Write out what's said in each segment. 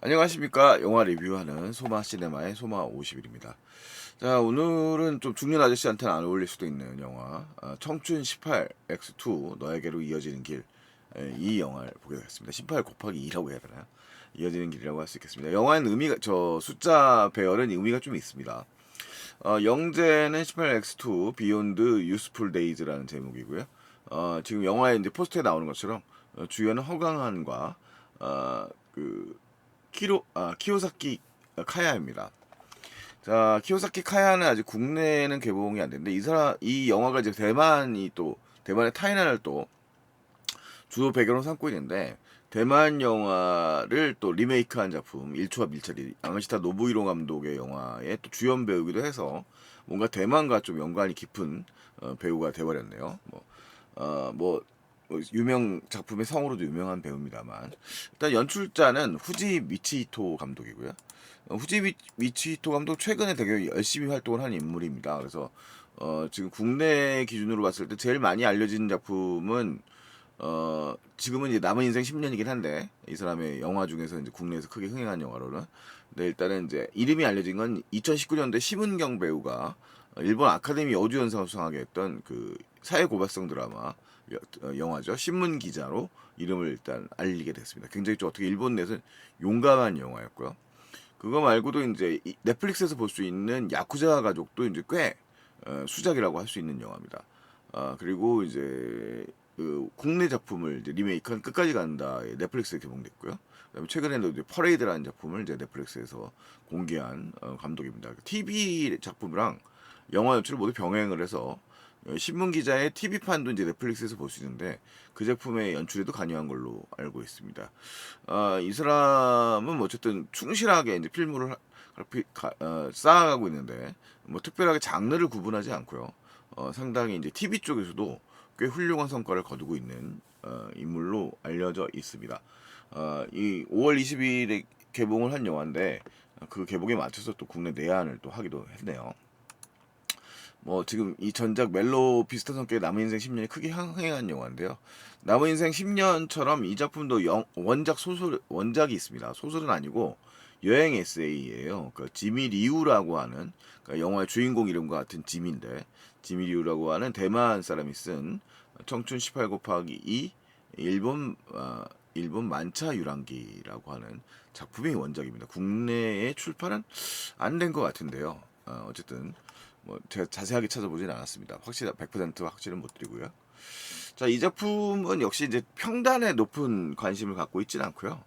안녕하십니까. 영화 리뷰하는 소마시네마의 소마50일입니다. 자, 오늘은 좀 중년 아저씨한테는 안 어울릴 수도 있는 영화 청춘 18X2 너에게로 이어지는 길. 이 영화를 보게 되겠습니다. 18 곱하기 2라고 해야 되나요? 이어지는 길이라고 할 수 있겠습니다. 영화에는 의미가, 숫자 배열은 의미가 좀 있습니다. 영재는 18X2 비욘드 유스풀 데이즈라는 제목이고요. 지금 영화에 이제 포스터에 나오는 것처럼 주연은 허강한과 그 키요사키 카야입니다. 자, 키요사키 카야는 아직 국내에는 개봉이 안 됐는데 이 영화가 이제 대만의 타이난을 또 주요 배경으로 삼고 있는데 대만 영화를 또 리메이크한 작품 일초와 밀착이 양시타 노부히로 감독의 영화의 또 주연 배우기도 해서 뭔가 대만과 좀 연관이 깊은 배우가 돼버렸네요. 유명 작품의 성우로도 유명한 배우입니다만 일단 연출자는 후지 미치히토 감독이고요. 미치히토 감독 최근에 되게 열심히 활동을 한 인물입니다. 그래서 지금 국내 기준으로 봤을 때 제일 많이 알려진 작품은 지금은 이제 남은 인생 10년이긴 한데 이 사람의 영화 중에서 이제 국내에서 크게 흥행한 영화로는 근데 일단은 이제 이름이 알려진 건 2019년도에 심은경 배우가 일본 아카데미 여주연상을 수상하게 했던 그 사회 고발성 드라마 영화죠. 신문 기자로 이름을 일단 알리게 됐습니다. 굉장히 좀 어떻게 일본 내에서 용감한 영화였고요. 그거 말고도 이제 넷플릭스에서 볼 수 있는 야쿠자 가족도 이제 꽤 수작이라고 할 수 있는 영화입니다. 그리고 이제 그 국내 작품을 이제 리메이크한 끝까지 간다 넷플릭스에 개봉됐고요. 그다음에 최근에도 이제 퍼레이드라는 작품을 이제 넷플릭스에서 공개한 감독입니다. TV 작품이랑 영화 연출을 모두 병행을 해서 신문 기자의 TV판도 이제 넷플릭스에서 볼 수 있는데 그 작품의 연출에도 관여한 걸로 알고 있습니다. 이 사람은 뭐 어쨌든 충실하게 이제 필모를 쌓아가고 있는데 뭐 특별하게 장르를 구분하지 않고요. 상당히 이제 TV 쪽에서도 꽤 훌륭한 성과를 거두고 있는 인물로 알려져 있습니다. 이 5월 20일에 개봉을 한 영화인데 그 개봉에 맞춰서 또 국내 내한을 또 하기도 했네요. 뭐 지금 이 전작 멜로 비슷한 성격의 남은 인생 10년이 크게 흥행한 영화인데요. 남은 인생 10년처럼 이 작품도 원작이 있습니다. 소설은 아니고 여행 에세이예요. 그 지미 리우라고 하는 그러니까 영화의 주인공 이름과 같은 지미인데 지미 리우라고 하는 대만 사람이 쓴 청춘 18 곱하기 2 일본 만차 유랑기라고 하는 작품이 원작입니다. 국내에 출판은 안 된 것 같은데요. 어쨌든 뭐 제가 자세하게 찾아보진 않았습니다. 100% 확실은 못 드리고요. 자, 이 작품은 역시 이제 평단에 높은 관심을 갖고 있지는 않고요.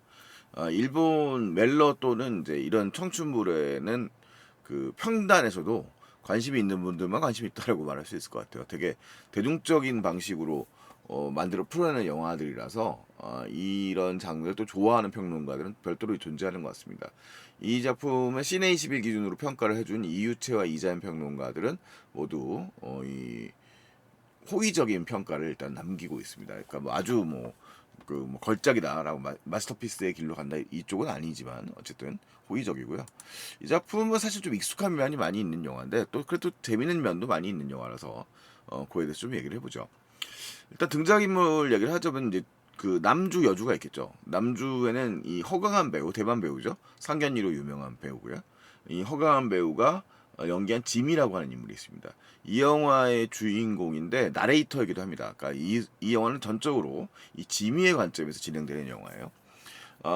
일본 멜로 또는 이제 이런 청춘물에는 그 평단에서도 관심이 있는 분들만 관심이 있다라고 말할 수 있을 것 같아요. 되게 대중적인 방식으로 만들어 풀어내는 영화들이라서 이런 장르를 또 좋아하는 평론가들은 별도로 존재하는 것 같습니다. 이 작품의 시네21 기준으로 평가를 해준 이유채와 이자연 평론가들은 모두 이 호의적인 평가를 일단 남기고 있습니다. 그러니까 뭐 아주 뭐 걸작이다라고 마스터피스의 길로 간다 이쪽은 아니지만 어쨌든 호의적이고요. 이 작품은 사실 좀 익숙한 면이 많이 있는 영화인데 또 그래도 재밌는 면도 많이 있는 영화라서 그에 대해서 좀 얘기를 해보죠. 일단 등장인물 얘기를 하자면 이제 그 남주 여주가 있겠죠. 남주에는 이 허강한 배우, 대만 배우죠. 상견니로 유명한 배우고요. 이 허강한 배우가 연기한 짐이라고 하는 인물이 있습니다. 이 영화의 주인공인데 나레이터이기도 합니다. 그러니까 이 영화는 전적으로 이 지미의 관점에서 진행되는 영화예요.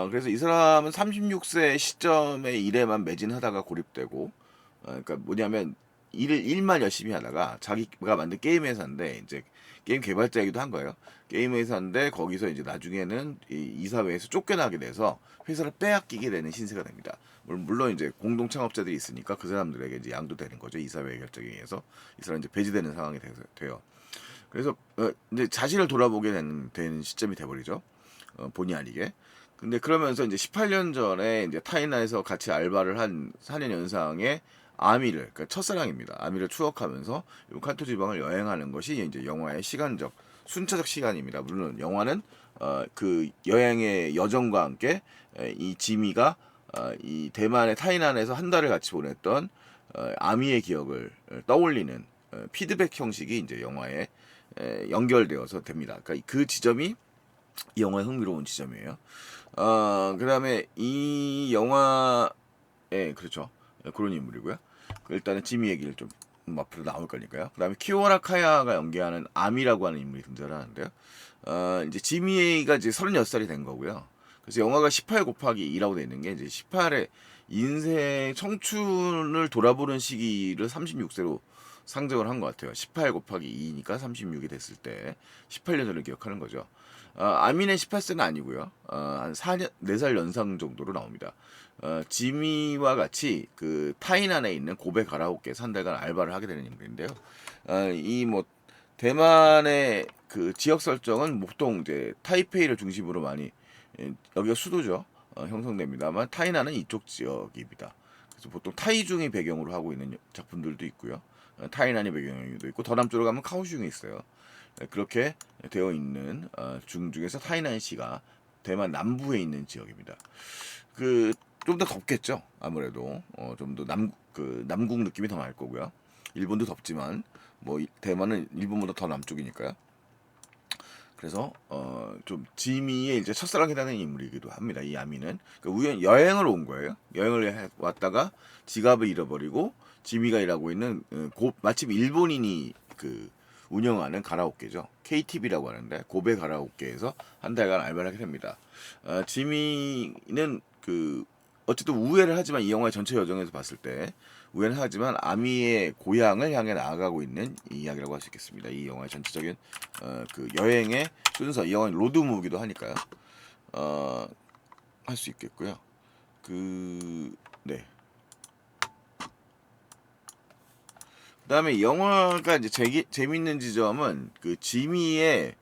그래서 이 사람은 36세 시점에 일에만 매진하다가 고립되고, 그러니까 뭐냐면 일만 열심히 하다가 자기가 만든 게임 회사인데 이제 게임 개발자이기도 한 거예요. 게임 회사인데 거기서 이제 나중에는 이 이사회에서 쫓겨나게 돼서 회사를 빼앗기게 되는 신세가 됩니다. 물론 이제 공동 창업자들이 있으니까 그 사람들에게 이제 양도되는 거죠. 이사회 결정에 의해서 이 사람 이제 배제되는 상황이 돼요. 그래서 이제 자신을 돌아보게 되는 시점이 돼버리죠. 본의 아니게. 근데 그러면서 이제 18년 전에 이제 타이나에서 같이 알바를 한 4년 연상의 그러니까 첫사랑입니다. 아미를 추억하면서 이 칸토 지방을 여행하는 것이 이제 영화의 순차적 시간입니다. 물론 영화는 그 여행의 여정과 함께 이 지미가 이 대만의 타이난에서 한 달을 같이 보냈던 아미의 기억을 떠올리는 피드백 형식이 이제 영화에 연결되어서 됩니다. 그러니까 그 지점이 이 영화의 흥미로운 지점이에요. 그다음에 이 영화에 그렇죠. 그런 인물이고요. 일단은 지미 얘기를 좀 앞으로 나올 거니까요. 그다음에 키오라 카야가 연기하는 암이라고 하는 인물이 등장하는데요. 이제 지미가 이제 36살이 된 거고요. 그래서 영화가 18 곱하기 2라고 되어 있는 게 이제 18의 인생 청춘을 돌아보는 시기를 36세로 상정을 한 것 같아요. 18 곱하기 2니까 36이 됐을 때 18년 전을 기억하는 거죠. 아미는 18세는 아니고요. 한 4년, 4살 연상 정도로 나옵니다. 지미와 같이 그 타이난에 있는 고베 가라오케에서 한 달간 알바를 하게 되는 인물인데요. 이 뭐 대만의 그 지역 설정은 보통 이제 타이페이를 중심으로 많이 여기가 수도죠. 형성됩니다만 타이난은 이쪽 지역입니다. 그래서 보통 타이중이 배경으로 하고 있는 작품들도 있고요. 타이난이 배경도 있고 더 남쪽으로 가면 카오슝이 있어요. 그렇게 되어 있는 중에서 타이난시가 대만 남부에 있는 지역입니다. 그 좀 더 덥겠죠. 아무래도 좀 더 남국 느낌이 더 날 거고요. 일본도 덥지만 뭐 대만은 일본보다 더 남쪽이니까요. 그래서 좀 지미의 이제 첫사랑이라는 인물이기도 합니다. 이 야미는 우연 여행을 온 거예요. 왔다가 지갑을 잃어버리고 지미가 일하고 있는 마침 일본인이 그 운영하는 가라오케죠. KTV라고 하는데 고베 가라오케에서 한 달간 알바를 하게 됩니다. 지미는 그 어쨌든 우회를 하지만 이 영화의 전체 여정에서 봤을 때 우회는 하지만 아미의 고향을 향해 나아가고 있는 이야기라고 할 수 있겠습니다. 이 영화의 전체적인 그 여행의 순서, 이 영화는 로드 무비도 하니까요. 할 수 있겠고요. 네. 그다음에 영화가 이제 재밌는 지점은 그 지미의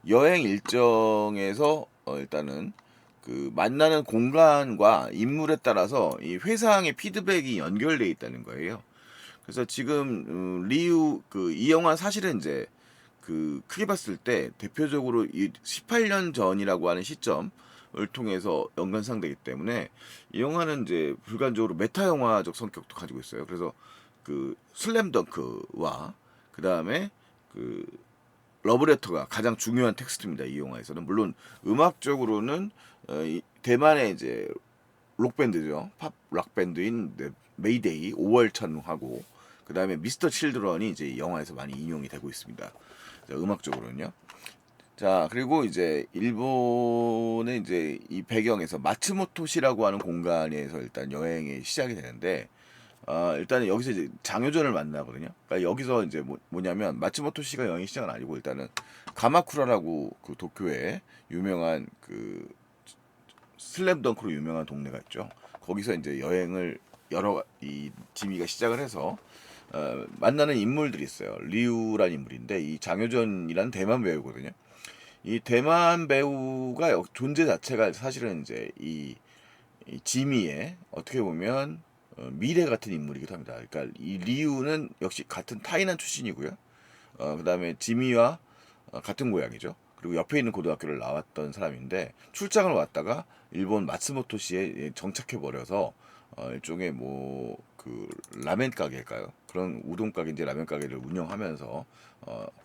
여행 일정에서 일단은 그 만나는 공간과 인물에 따라서 이 회상의 피드백이 연결돼 있다는 거예요. 그래서 지금 리우 그 이 영화 사실은 이제 그 크게 봤을 때 대표적으로 이 18년 전이라고 하는 시점을 통해서 연관상되기 때문에 이 영화는 이제 불간적으로 메타 영화적 성격도 가지고 있어요. 그래서 그 슬램덩크와 그 다음에 그 러브레터가 가장 중요한 텍스트입니다. 이 영화에서는 물론 음악적으로는 대만의 이제 록 밴드죠. 팝 락 밴드인 메이데이 5월천하고 그 다음에 미스터 칠드런이 이제 영화에서 많이 인용이 되고 있습니다. 자, 음악적으로는요. 자, 그리고 이제 일본의 이제 이 배경에서 마츠모토시라고 하는 공간에서 일단 여행이 시작이 되는데 일단은 여기서 이제 장효전을 만나거든요. 그러니까 여기서 이제 뭐냐면 마츠모토시가 여행 시작은 아니고 일단은 가마쿠라라고 그 도쿄에 유명한 그 슬램덩크로 유명한 동네가 있죠. 거기서 이제 여행을 이 지미가 시작을 해서 만나는 인물들이 있어요. 리우란 인물인데 이 장효전이라는 대만 배우거든요. 이 대만 배우가 존재 자체가 사실은 이제 이 지미의 어떻게 보면 미래 같은 인물이기도 합니다. 그러니까 이 리우는 역시 같은 타이난 출신이고요. 그다음에 지미와 같은 고향이죠. 그리고 옆에 있는 고등학교를 나왔던 사람인데 출장을 왔다가 일본 마츠모토시에 정착해 버려서 일종의 뭐 그 라멘 가게일까요? 그런 우동 가게인지 라멘 가게를 운영하면서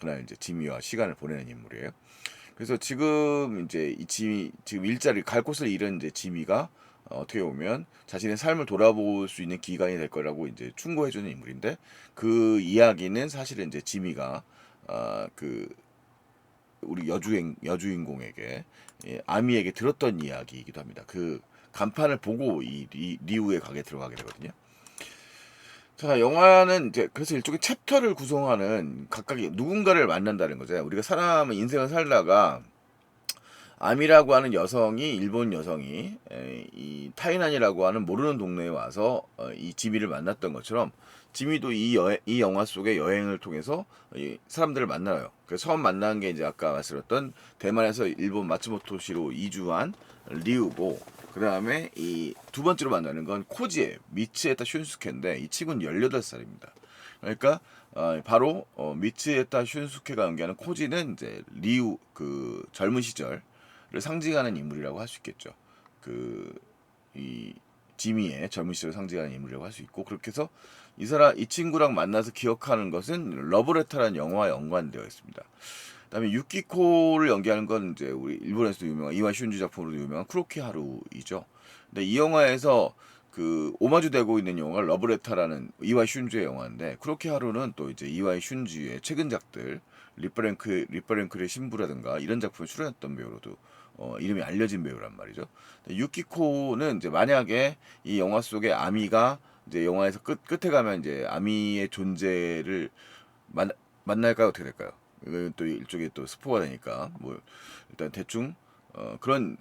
그날 이제 지미와 시간을 보내는 인물이에요. 그래서 지금 이제 이 지미 지금 일자리 갈 곳을 잃은 이제 지미가 어떻게 보면 자신의 삶을 돌아볼 수 있는 기간이 될 거라고 이제 충고해주는 인물인데 그 이야기는 사실은 이제 지미가 그 우리 여주인공에게 아미에게 들었던 이야기이기도 합니다. 그 간판을 보고 이 리우의 가게 들어가게 되거든요. 자, 영화는 이제 그래서 일종의 챕터를 구성하는 각각의 누군가를 만난다는 거죠. 우리가 사람은 인생을 살다가 암이라고 하는 여성이 일본 여성이 이 타이난이라고 하는 모르는 동네에 와서 이 지미를 만났던 것처럼 지미도 이 영화 속의 여행을 통해서 이 사람들을 만나요. 그래서 처음 만난 게 이제 아까 말씀드렸던 대만에서 일본 마츠모토시로 이주한 리우고 그 다음에 이 두 번째로 만나는 건 코지에 미츠에타 슌스케인데 이 친구는 18살입니다. 그러니까 바로 미츠에타 슌스케가 연기하는 코지는 이제 리우 그 젊은 시절 를 상징하는 인물이라고 할 수 있겠죠. 이 지미의 젊은 시절을 상징하는 인물이라고 할 수 있고 그렇게 해서 이 친구랑 만나서 기억하는 것은 러브레터라는 영화와 연관되어 있습니다. 그다음에 유키코를 연기하는 건 이제 우리 일본에서도 유명한 이와이 슌지 작품으로도 유명한 쿠로키 하루이죠. 근데 이 영화에서 그 오마주 되고 있는 영화가 러브레터라는 이와이 슌지의 영화인데 쿠로키 하루는 또 이제 이와이 슌지의 최근작들 리퍼랭크의 신부라든가 이런 작품에 출연했던 배우로도 이름이 알려진 배우란 말이죠. 유키코는 이제 만약에 이 영화 속에 아미가 이제 영화에서 끝에 가면 이제 아미의 존재를 만, 만날까요? 어떻게 될까요? 이건 또 일종의 또 스포가 되니까 뭐 일단 대충 그런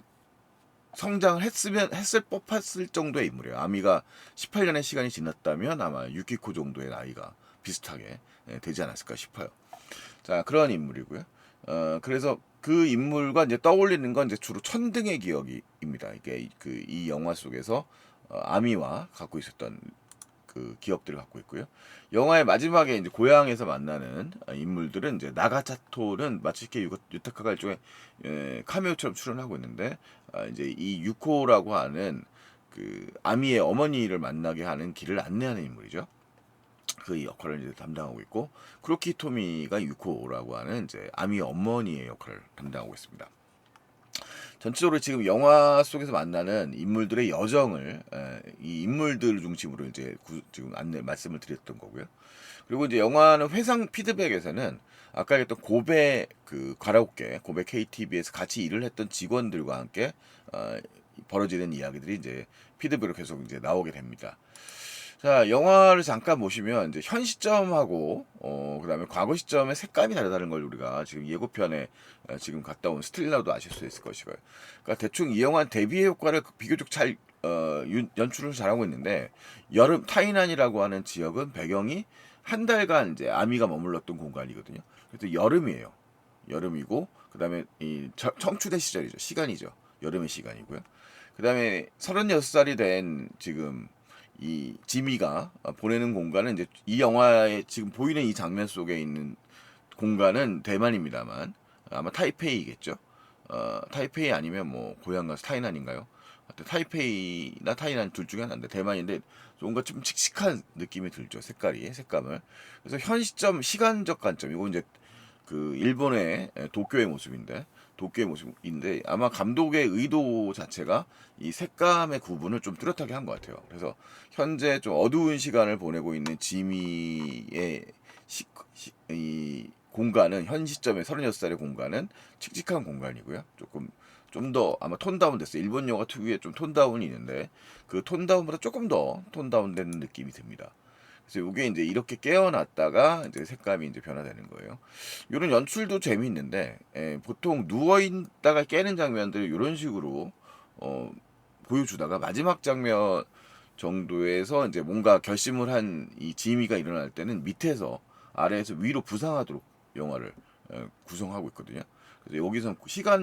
성장을 했을 법했을 정도의 인물이에요. 아미가 18년의 시간이 지났다면 아마 유키코 정도의 나이가 비슷하게 되지 않았을까 싶어요. 자, 그런 인물이고요. 그래서 그 인물과 이제 떠올리는 건 이제 주로 천등의 기억입니다. 이게 이 영화 속에서 아미와 갖고 있었던 그 기억들을 갖고 있고요. 영화의 마지막에 이제 고향에서 만나는 인물들은 이제 나가차토는 마치케 유타카가 일종의 카메오처럼 출연하고 있는데 이제 이 유코라고 하는 그 아미의 어머니를 만나게 하는 길을 안내하는 인물이죠. 그 역할을 이제 담당하고 있고 크로키 토미가 유코라고 하는 이제 아미의 어머니의 역할을 담당하고 있습니다. 전체적으로 지금 영화 속에서 만나는 인물들의 여정을 이 인물들 중심으로 이제 지금 말씀을 드렸던 거고요. 그리고 이제 영화는 회상 피드백에서는 아까 얘기했던 고베 그 가라오케 고베 KTV에서 같이 일을 했던 직원들과 함께 벌어지는 이야기들이 이제 피드백으로 계속 이제 나오게 됩니다. 자, 영화를 잠깐 보시면 이제 현 시점하고 그다음에 과거 시점의 색감이 다르다는 걸 우리가 지금 예고편에 지금 갔다 온 스틸라도 아실 수 있을 것이고요. 그러니까 대충 이 영화 데뷔의 효과를 비교적 잘 연출을 잘하고 있는데 여름 타이난이라고 하는 지역은 배경이 한 달간 이제 아미가 머물렀던 공간이거든요. 그래서 여름이에요. 여름이고 그다음에 이 청추대 시절이죠. 시간이죠. 여름의 시간이고요. 그다음에 36살이 된 지금 이 지미가 보내는 공간은 이제 이 영화에 지금 보이는 이 장면 속에 있는 공간은 대만입니다만 아마 타이페이겠죠. 타이페이 아니면 뭐 고향 가서 타이난인가요? 하여튼 타이페이나 타이난 둘 중에 하나인데 대만인데 뭔가 좀 칙칙한 느낌이 들죠. 색감을. 그래서 현 시점 시간적 관점 이거 이제 그 일본의 도쿄의 모습인데 아마 감독의 의도 자체가 이 색감의 구분을 좀 뚜렷하게 한 것 같아요. 그래서 현재 좀 어두운 시간을 보내고 있는 지미의 이 공간은 현 시점의 36살의 공간은 칙칙한 공간이고요. 조금 좀 더 아마 톤 다운 됐어요. 일본 영화 특유의 좀 톤 다운이 있는데 그 톤 다운보다 조금 더 톤 다운된 느낌이 듭니다. 그래서 이게 이제 이렇게 깨어났다가 이제 색감이 이제 변화되는 거예요. 이런 연출도 재미있는데 보통 누워 있다가 깨는 장면들 이런 식으로 보여주다가 마지막 장면 정도에서 이제 뭔가 결심을 한 이 지미가 일어날 때는 밑에서 아래에서 위로 부상하도록 영화를 구성하고 있거든요. 그래서 여기서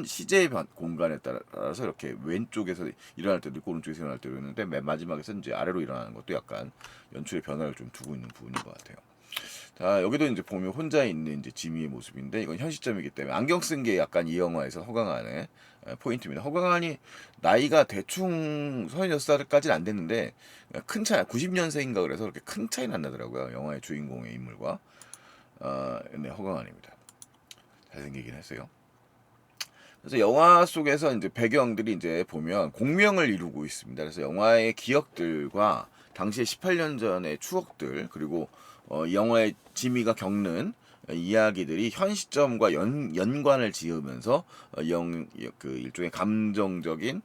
시제의 공간에 따라서 이렇게 왼쪽에서 일어날 때도 있고 오른쪽에서 일어날 때도 있는데 맨 마지막에서 이제 아래로 일어나는 것도 약간 연출의 변화를 좀 두고 있는 부분인 것 같아요. 자, 여기도 이제 보면 혼자 있는 이제 지미의 모습인데 이건 현 시점이기 때문에 안경 쓴 게 약간 이 영화에서 허강한의 포인트입니다. 허강한이 나이가 대충 36살까지는 안 됐는데 큰 차이 90년생인가 그래서 그렇게 큰 차이는 안 나더라고요. 영화의 주인공의 인물과 네, 허강한입니다. 잘생기긴 했어요. 그래서 영화 속에서 이제 배경들이 이제 보면 공명을 이루고 있습니다. 그래서 영화의 기억들과 당시의 18년 전의 추억들 그리고 이 영화의 지미가 겪는 이야기들이 현 시점과 연관을 지으면서 그 일종의 감정적인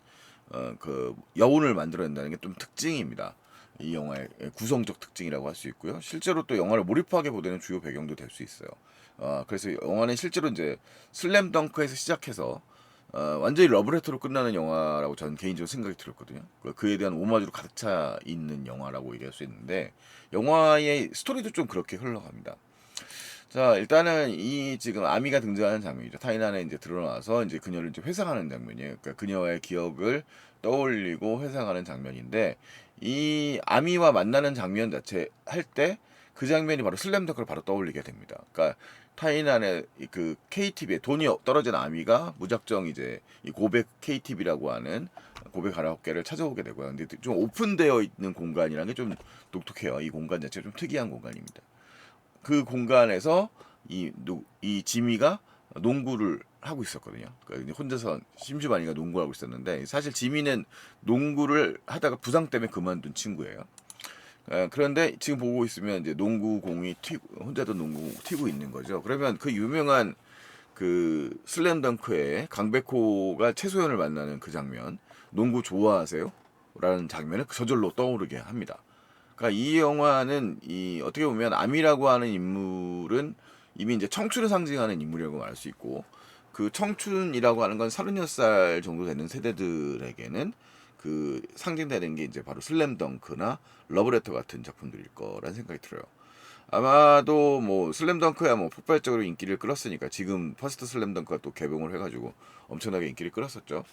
그 여운을 만들어낸다는 게 좀 특징입니다. 이 영화의 구성적 특징이라고 할 수 있고요. 실제로 또 영화를 몰입하게 보되는 주요 배경도 될 수 있어요. 그래서 영화는 실제로 이제 슬램덩크에서 시작해서 완전히 러브레터로 끝나는 영화라고 저는 개인적으로 생각이 들었거든요. 그에 대한 오마주로 가득 차 있는 영화라고 얘기할 수 있는데 영화의 스토리도 좀 그렇게 흘러갑니다. 자, 일단은 이 지금 아미가 등장하는 장면이죠. 타이난에 이제 드러나서 이제 그녀를 이제 회상하는 장면이에요. 그러니까 그녀의 기억을 떠올리고 회상하는 장면인데 이 아미와 만나는 장면 자체 할 때 그 장면이 바로 슬램덩크를 바로 떠올리게 됩니다. 그러니까 타이난의 그 KTV에 돈이 떨어진 아미가 무작정 이제 이 고백 KTV라고 하는 고백 가라오케를 찾아오게 되고요. 근데 좀 오픈되어 있는 공간이라는 게 좀 독특해요. 이 공간 자체가 좀 특이한 공간입니다. 그 공간에서 이 지미가 농구를 하고 있었거든요. 그러니까 이제 혼자서 심주만이가 농구를 하고 있었는데 사실 지민은 농구를 하다가 부상 때문에 그만둔 친구예요. 그런데 지금 보고 있으면 이제 농구공이 혼자도 농구 튀고 있는 거죠. 그러면 그 유명한 그 슬램덩크의 강백호가 최소연을 만나는 그 장면, 농구 좋아하세요? 라는 장면을 저절로 떠오르게 합니다. 그러니까 이 영화는 이 어떻게 보면 암이라고 하는 인물은 이미 이제 청춘을 상징하는 인물이라고 말할 수 있고, 그 청춘이라고 하는 건 36살 정도 되는 세대들에게는 그 상징되는 게 이제 바로 슬램덩크나 러브레터 같은 작품들일 거란 생각이 들어요. 아마도 뭐 슬램덩크야 뭐 폭발적으로 인기를 끌었으니까 지금 퍼스트 슬램덩크가 또 개봉을 해가지고 엄청나게 인기를 끌었었죠.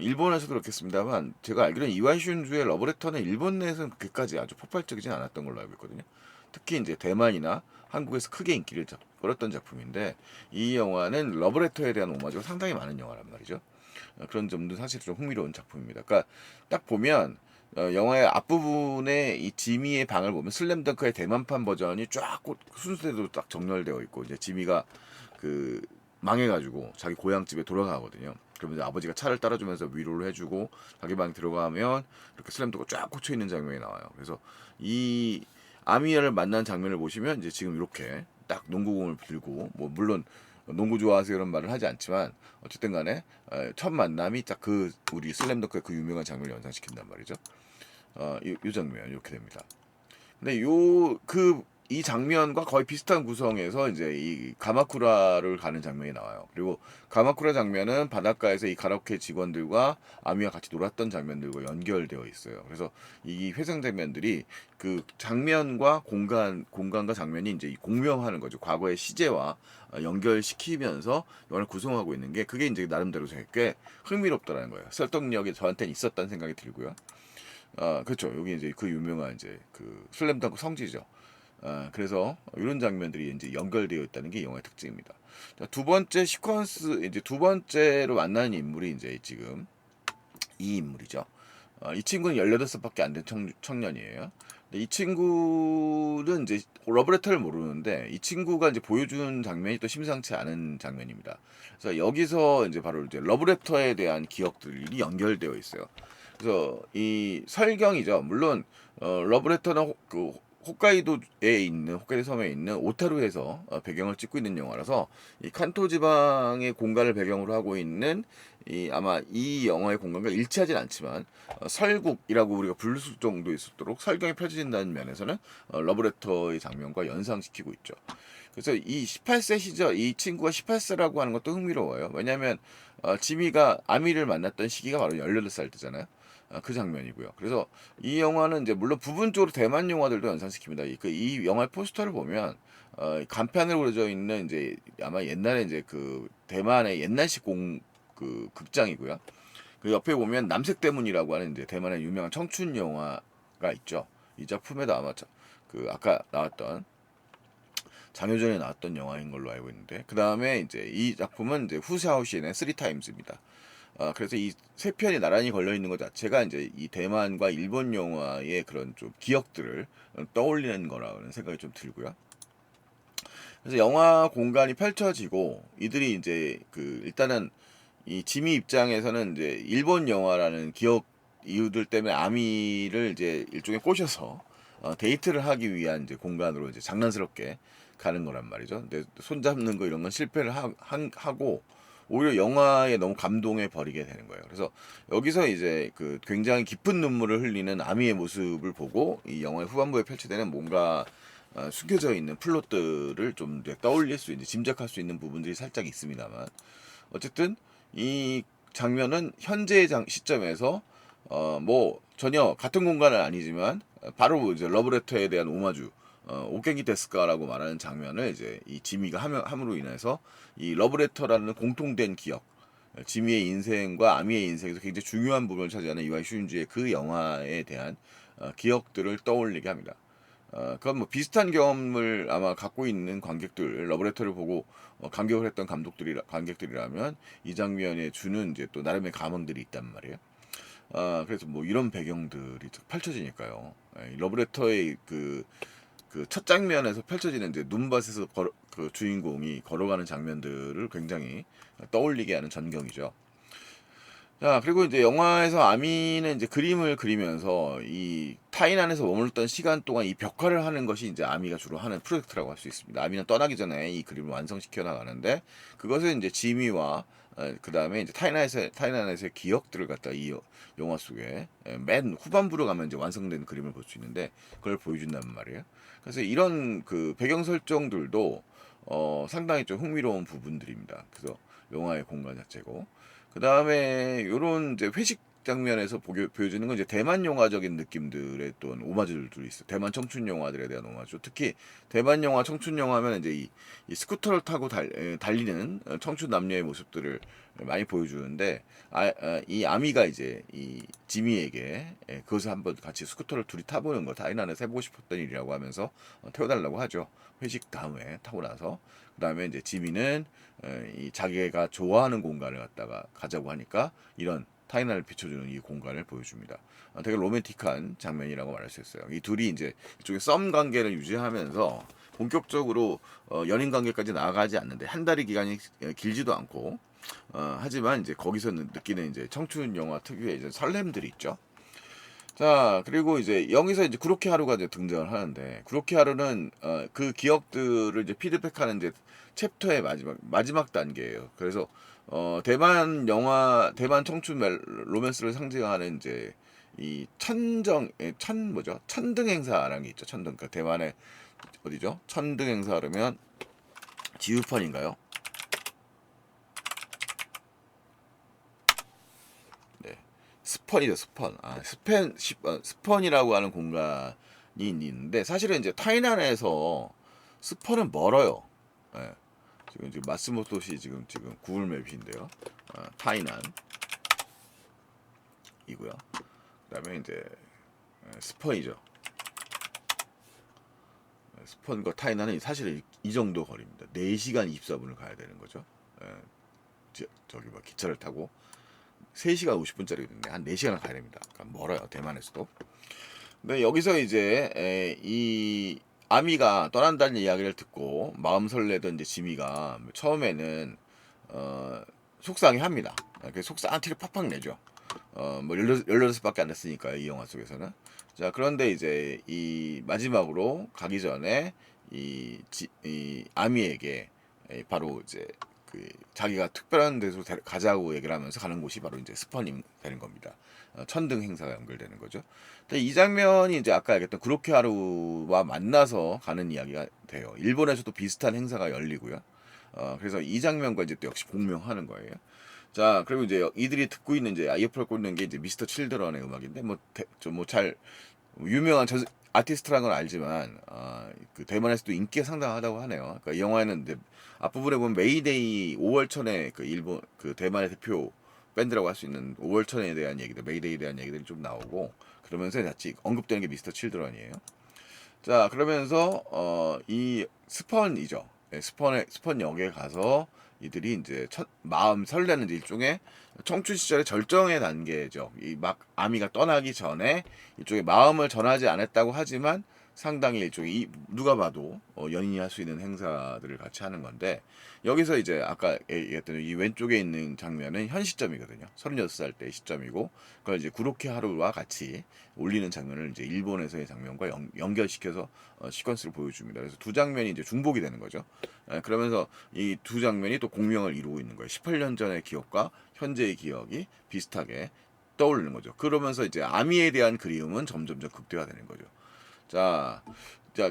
일본에서도 그렇겠습니다만 제가 알기로는 이와이 슌주의 러브레터는 일본 내에서는 그렇게까지 아주 폭발적이진 않았던 걸로 알고 있거든요. 특히 이제 대만이나 한국에서 크게 인기를 끌었던 작품인데 이 영화는 러브레터에 대한 오마주가 상당히 많은 영화란 말이죠. 그런 점도 사실 좀 흥미로운 작품입니다. 그러니까 딱 보면 영화의 앞부분에 이 지미의 방을 보면 슬램덩크의 대만판 버전이 쫙 순서대로 딱 정렬되어 있고 이제 지미가 그 망해가지고 자기 고향집에 돌아가거든요. 그러면 이제 아버지가 차를 따라주면서 위로를 해주고 자기 방에 들어가면 이렇게 슬램덩크가 쫙 꽂혀 있는 장면이 나와요. 그래서 이 아미야를 만난 장면을 보시면 이제 지금 이렇게 딱 농구공을 들고 뭐 물론 농구 좋아하세요 이런 말을 하지 않지만 어쨌든 간에 첫 만남이 딱 그 우리 슬램덩크의 그 유명한 장면을 연상시킨단 말이죠. 이 장면 이렇게 됩니다. 근데 이 장면과 거의 비슷한 구성에서 이제 이 가마쿠라를 가는 장면이 나와요. 그리고 가마쿠라 장면은 바닷가에서 이 가라오케 직원들과 아미와 같이 놀았던 장면들과 연결되어 있어요. 그래서 이 회상 장면들이 그 장면과 공간과 장면이 이제 공명하는 거죠. 과거의 시제와 연결시키면서 영화를 구성하고 있는 게 그게 이제 나름대로 꽤 흥미롭다라는 거예요. 설득력이 저한테는 있었다는 생각이 들고요. 그렇죠. 여기 이제 그 유명한 이제 그 슬램덩크 성지죠. 그래서 이런 장면들이 이제 연결되어 있다는 게 영화의 특징입니다. 자, 두 번째 시퀀스 이제 두 번째로 만나는 인물이 이제 지금 이 인물이죠. 이 친구는 18살밖에 안 된 청년이에요. 근데 이 친구는 이제 러브레터를 모르는데 이 친구가 이제 보여준 장면이 또 심상치 않은 장면입니다. 그래서 여기서 이제 바로 이제 러브레터에 대한 기억들이 연결되어 있어요. 그래서 이 설경이죠. 물론 러브레터는 그 홋카이도에 있는 홋카이도 섬에 있는 오타루에서 배경을 찍고 있는 영화라서 이 칸토 지방의 공간을 배경으로 하고 있는 이 아마 이 영화의 공간과 일치하진 않지만 설국이라고 우리가 부를 수 정도 있도록 설경이 펼쳐진다는 면에서는 러브레터의 장면과 연상시키고 있죠. 그래서 이 18세 시절 이 친구가 18세라고 하는 것도 흥미로워요. 왜냐하면 지미가 아미를 만났던 시기가 바로 18살 때잖아요. 그 장면이고요. 그래서 이 영화는 이제 물론 부분적으로 대만 영화들도 연상시킵니다. 이 영화의 포스터를 보면 간판으로 그려져 있는 이제 아마 옛날에 이제 그 대만의 옛날식 그 극장이고요. 그 옆에 보면 남색대문이라고 하는 이제 대만의 유명한 청춘 영화가 있죠. 이 작품에도 아마 그 아까 나왔던 장효전에 나왔던 영화인 걸로 알고 있는데 그 다음에 이제 이 작품은 이제 후샤오시엔의 쓰리 타임즈입니다. 그래서 이 세 편이 나란히 걸려 있는 것 자체가 이제 이 대만과 일본 영화의 그런 좀 기억들을 떠올리는 거라는 생각이 좀 들고요. 그래서 영화 공간이 펼쳐지고 이들이 이제 그 일단은 이 지미 입장에서는 이제 일본 영화라는 기억 이유들 때문에 아미를 이제 일종의 꼬셔서 데이트를 하기 위한 이제 공간으로 이제 장난스럽게 가는 거란 말이죠. 근데 손 잡는 거 이런 건 실패를 하고 오히려 영화에 너무 감동해 버리게 되는 거예요. 그래서 여기서 이제 그 굉장히 깊은 눈물을 흘리는 아미의 모습을 보고 이 영화의 후반부에 펼쳐되는 뭔가 숨겨져 있는 플롯들을 좀 이제 떠올릴 수 있는 짐작할 수 있는 부분들이 살짝 있습니다만 어쨌든 이 장면은 현재의 시점에서 뭐 전혀 같은 공간은 아니지만 바로 이제 러브레터에 대한 오마주 오겐기 데스까라고 말하는 장면을 이제 이 지미가 함으로 인해서 이 러브레터라는 공통된 기억 지미의 인생과 아미의 인생에서 굉장히 중요한 부분을 차지하는 이와이 슈인주의 그 영화에 대한 기억들을 떠올리게 합니다. 그건 뭐 비슷한 경험을 아마 갖고 있는 관객들, 러브레터를 보고 감격을 했던 관객들이라면 이 장면에 주는 이제 또 나름의 감흥들이 있단 말이에요. 그래서 뭐 이런 배경들이 펼쳐지니까요. 러브레터의 그 그 첫 장면에서 펼쳐지는 이제 눈밭에서 그 주인공이 걸어가는 장면들을 굉장히 떠올리게 하는 전경이죠. 자, 그리고 이제 영화에서 아미는 이제 그림을 그리면서 이 타인 안에서 머물렀던 시간 동안 이 벽화를 하는 것이 이제 아미가 주로 하는 프로젝트라고 할 수 있습니다. 아미는 떠나기 전에 이 그림을 완성시켜 나가는데 그것을 이제 지미와 그 다음에 이제 타인 안에서의 기억들을 갖다 이 영화 속에 맨 후반부로 가면 이제 완성된 그림을 볼 수 있는데 그걸 보여준단 말이에요. 그래서 이런 그 배경 설정들도 상당히 좀 흥미로운 부분들입니다. 그래서 영화의 공간 자체고. 그 다음에 요런 이제 회식 장면에서 보여주는 건 이제 대만 영화적인 느낌들의 또 오마주들이 있어요. 대만 청춘 영화들에 대한 오마주. 특히 대만 영화 청춘 영화면 이제 이 스쿠터를 타고 달리는 청춘 남녀의 모습들을 많이 보여주는데 이 아미가 이제 이 지미에게 그것을 한번 같이 스쿠터를 둘이 타보는 거 타이난에서 해보고 싶었던 일이라고 하면서 태워달라고 하죠. 회식 다음에 타고 나서 그 다음에 이제 지미는 이 자기가 좋아하는 공간을 갖다가 가자고 하니까 이런 타이난을 비춰주는 이 공간을 보여줍니다. 되게 로맨틱한 장면이라고 말할 수 있어요. 이 둘이 이제 이쪽에 썸 관계를 유지하면서 본격적으로 연인 관계까지 나아가지 않는데 한 달의 기간이 길지도 않고 하지만 이제 거기서 느끼는 이제 청춘 영화 특유의 이제 설렘들이 있죠. 자, 그리고 이제 여기서 이제 구로키 하루가 이제 등장을 하는데 구로키 하루는 그 기억들을 이제 피드백하는 이제 챕터의 마지막 단계예요. 그래서 대만 청춘 로맨스를 상징하는 이제 이 뭐죠? 천등 행사라는 게 있죠. 천등. 그러니까 대만의 어디죠? 천등 행사 그러면 지우펀인가요? 네. 스펀이죠, 스펀. 스펀이라고 하는 공간이 있는데 사실은 이제 타이난에서 스펀은 멀어요. 예. 지금 마스모토시 지금 구글 맵인데요. 타이난이고요. 그다음에 이제 스펀이죠. 스펀과 타이난은 사실은 이 정도 거리입니다. 4시간 24분을 가야 되는 거죠. 저기 뭐 기차를 타고 3시간 50분짜리인데 한 4시간을 가야 됩니다. 그러니까 멀어요. 대만에서도. 근데 여기서 이제 이 아미가 떠난다는 이야기를 듣고 마음 설레던 이제 지미가 처음에는 속상해합니다. 그 속상한 티를 팍팍 내죠. 뭐 18밖에 안 됐으니까요, 이 영화 속에서는. 자, 그런데 이제 이 마지막으로 가기 전에 이 아미에게 바로 이제 그 자기가 특별한 데서 가자고 얘기를 하면서 가는 곳이 바로 이제 스펀이 되는 겁니다. 천등 행사가 연결되는 거죠. 근데 이 장면이 이제 아까 얘기했던 구로키 하루와 만나서 가는 이야기가 돼요. 일본에서도 비슷한 행사가 열리고요. 그래서 이 장면과 이제 또 역시 공명하는 거예요. 자, 그리고 이제 이들이 듣고 있는 이제 이어폰을 꽂는 게 이제 미스터 칠드런의 음악인데 잘 유명한 아티스트라는 건 알지만 그 대만에서도 인기가 상당하다고 하네요. 그러니까 이 영화에는 이제 앞부분에 보면 메이데이 5월천의 그 일본 그 대만의 대표 밴드라고 할 수 있는 5월천에 대한 얘기들, 메이데이에 대한 얘기들이 좀 나오고 그러면서 같이 언급되는 게 미스터 칠드런이에요. 자, 그러면서 이 스펀이죠. 네, 스펀 역에 가서 이들이 이제 마음 설레는 일종의 청춘 시절의 절정의 단계죠. 이 막 아미가 떠나기 전에 일종의 마음을 전하지 않았다고 하지만 상당히 일종의 누가 봐도 연인이 할 수 있는 행사들을 같이 하는 건데 여기서 이제 아까 얘기했던 이 왼쪽에 있는 장면은 현 시점이거든요. 36살 때 시점이고 그걸 이제 구로키 하루와 같이 올리는 장면을 이제 일본에서의 장면과 연결시켜서 시퀀스를 보여줍니다. 그래서 두 장면이 이제 중복이 되는 거죠. 그러면서 이 두 장면이 또 공명을 이루고 있는 거예요. 18년 전의 기억과 현재의 기억이 비슷하게 떠오르는 거죠. 그러면서 이제 아미에 대한 그리움은 점점점 극대화되는 거죠. 자,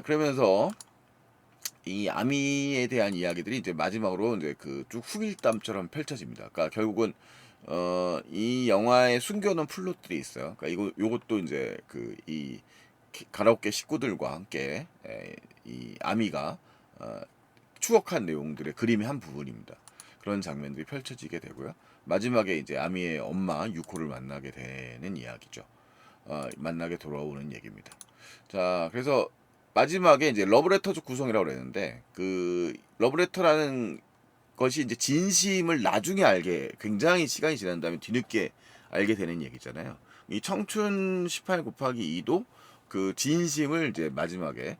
그러면서 이 아미에 대한 이야기들이 이제 마지막으로 이제 그 쭉 후일담처럼 펼쳐집니다. 그러니까 결국은 이 영화에 숨겨놓은 플롯들이 있어요. 그러니까 요것도 이제 그 이 가라오케 식구들과 함께 이 아미가 추억한 내용들의 그림의 한 부분입니다. 그런 장면들이 펼쳐지게 되고요. 마지막에 이제 아미의 엄마 유코를 만나게 되는 이야기죠. 만나게 돌아오는 얘기입니다. 자, 그래서 마지막에 이제 러브레터적 구성이라고 그랬는데 그 러브레터라는 것이 이제 진심을 나중에 알게 굉장히 시간이 지난 다음에 뒤늦게 알게 되는 얘기잖아요. 이 청춘 18 곱하기 2도 그 진심을 이제 마지막에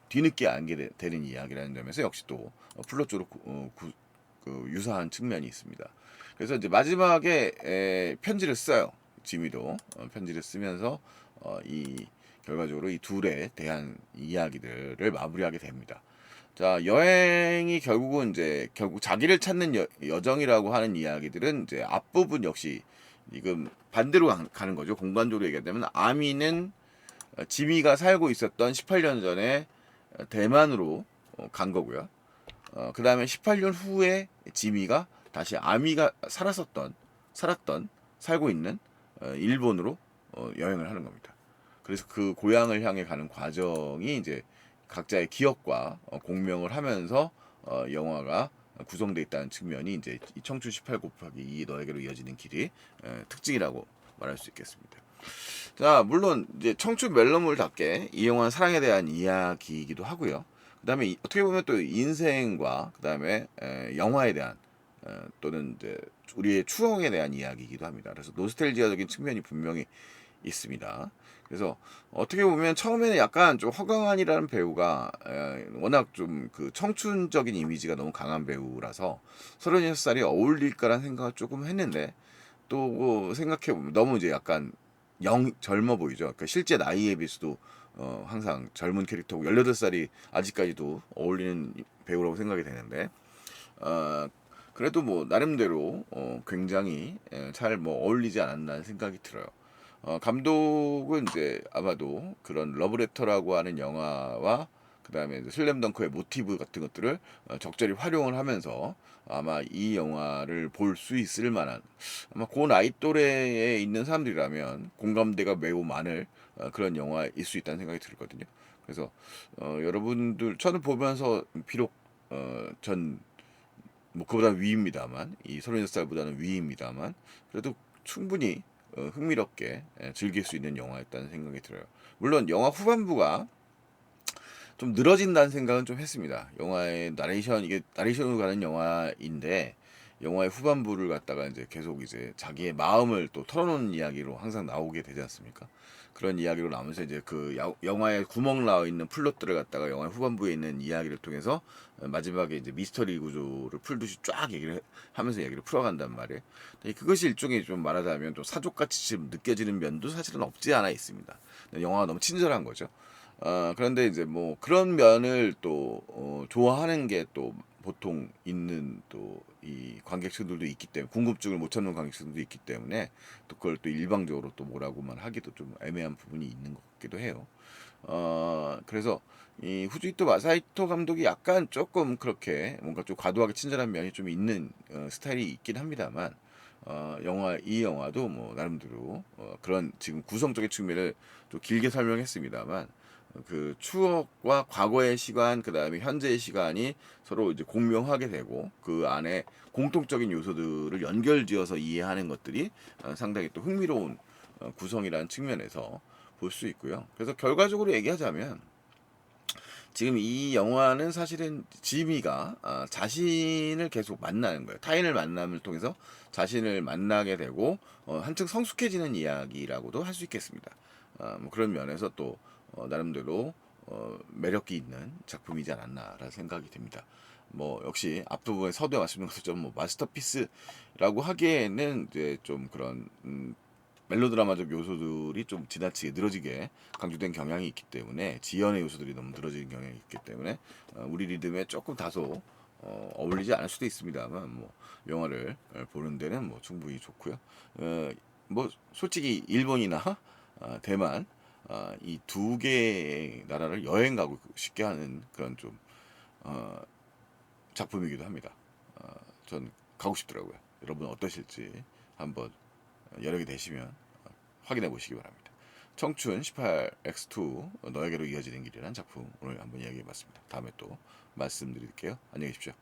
뒤늦게 알게 되는 이야기라는 점에서 역시 또 플롯 쪽으로 그 유사한 측면이 있습니다. 그래서 이제 마지막에 편지를 써요. 지미도 편지를 쓰면서 이 결과적으로 이 둘에 대한 이야기들을 마무리하게 됩니다. 자, 여행이 결국 자기를 찾는 여정이라고 하는 이야기들은 이제 앞부분 역시 지금 반대로 가는 거죠. 공간적으로 얘기하자면 아미는 지미가 살고 있었던 18년 전에 대만으로 간 거고요. 그 다음에 18년 후에 지미가 다시 아미가 살았던, 살고 있는 일본으로 여행을 하는 겁니다. 그래서 그 고향을 향해 가는 과정이 이제 각자의 기억과 공명을 하면서 영화가 구성되어 있다는 측면이 이제 이 청춘 18 곱하기 2 너에게로 이어지는 길이 특징이라고 말할 수 있겠습니다. 자, 물론 이제 청춘 멜로물답게 이 영화는 사랑에 대한 이야기이기도 하고요. 그다음에 어떻게 보면 또 인생과 그다음에 영화에 대한 또는 이제 우리의 추억에 대한 이야기이기도 합니다. 그래서 노스텔지아적인 측면이 분명히 있습니다. 그래서 어떻게 보면 처음에는 약간 좀 허경환이라는 배우가 워낙 좀 그 청춘적인 이미지가 너무 강한 배우라서 36살이 어울릴까라는 생각을 조금 했는데 또 생각해보면 너무 이제 약간 젊어 보이죠. 그러니까 실제 나이에 비해서도 항상 젊은 캐릭터고 18살이 아직까지도 어울리는 배우라고 생각이 되는데 어, 그래도 뭐 나름대로 굉장히 잘 뭐 어울리지 않았나 생각이 들어요. 감독은 이제 아마도 그런 러브레터라고 하는 영화와 그다음에 이제 슬램덩크의 모티브 같은 것들을 적절히 활용을 하면서 아마 이 영화를 볼 수 있을 만한 아마 그 나이 또래에 있는 사람들이라면 공감대가 매우 많을 그런 영화일 수 있다는 생각이 들거든요. 그래서 여러분들 저는 보면서 비록 전 뭐 그보다 위입니다만 이 36살보다는 위입니다만 그래도 충분히 흥미롭게 즐길 수 있는 영화였다는 생각이 들어요. 물론 영화 후반부가 좀 늘어진다는 생각은 좀 했습니다. 영화의 나레이션 이게 나레이션으로 가는 영화인데 영화의 후반부를 갖다가 이제 계속 이제 자기의 마음을 또 털어놓는 이야기로 항상 나오게 되지 않습니까? 그런 이야기로 나오면서 이제 그 영화에 구멍 나와 있는 플롯들을 갖다가 영화의 후반부에 있는 이야기를 통해서 마지막에 이제 미스터리 구조를 풀듯이 쫙 하면서 얘기를 풀어간단 말이에요. 그것이 일종의 좀 말하자면 또 사족같이 지금 느껴지는 면도 사실은 없지 않아 있습니다. 영화가 너무 친절한 거죠. 그런데 이제 뭐 그런 면을 또 좋아하는 게 또 보통 있는 또 이 관객층들도 있기 때문에 궁금증을 못 참는 관객층들도 있기 때문에 또 그걸 또 일방적으로 또 뭐라고만 하기도 좀 애매한 부분이 있는 것 같기도 해요. 그래서 이 후지히토 마사히토 감독이 약간 조금 그렇게 뭔가 좀 과도하게 친절한 면이 좀 있는 스타일이 있긴 합니다만 이 영화도 뭐 나름대로 그런 지금 구성적인 측면을 좀 길게 설명했습니다만 그 추억과 과거의 시간 그다음에 현재의 시간이 서로 이제 공명하게 되고 그 안에 공통적인 요소들을 연결지어서 이해하는 것들이 상당히 또 흥미로운 구성이라는 측면에서 볼 수 있고요. 그래서 결과적으로 얘기하자면 지금 이 영화는 사실은 지미가 자신을 계속 만나는 거예요. 타인을 만남을 통해서 자신을 만나게 되고 한층 성숙해지는 이야기라고도 할 수 있겠습니다. 뭐 그런 면에서 또 나름대로 매력이 있는 작품이지 않았나라는 생각이 듭니다. 뭐 역시 앞부분에 서두에 말씀드린 것처럼 뭐 마스터피스라고 하기에는 이제 좀 그런 멜로드라마적 요소들이 좀 지나치게 늘어지게 강조된 경향이 있기 때문에 지연의 요소들이 너무 늘어지는 경향이 있기 때문에 우리 리듬에 조금 다소 어울리지 않을 수도 있습니다만 뭐 영화를 보는 데는 뭐 충분히 좋고요. 뭐 솔직히 일본이나 대만 이 두 개의 나라를 여행 가고 싶게 하는 그런 좀 작품이기도 합니다. 전 가고 싶더라고요. 여러분 어떠실지 한번 여력이 되시면 확인해 보시기 바랍니다. 청춘 18X2 너에게로 이어지는 길이라는 작품 오늘 한번 이야기해 봤습니다. 다음에 또 말씀드릴게요. 안녕히 계십시오.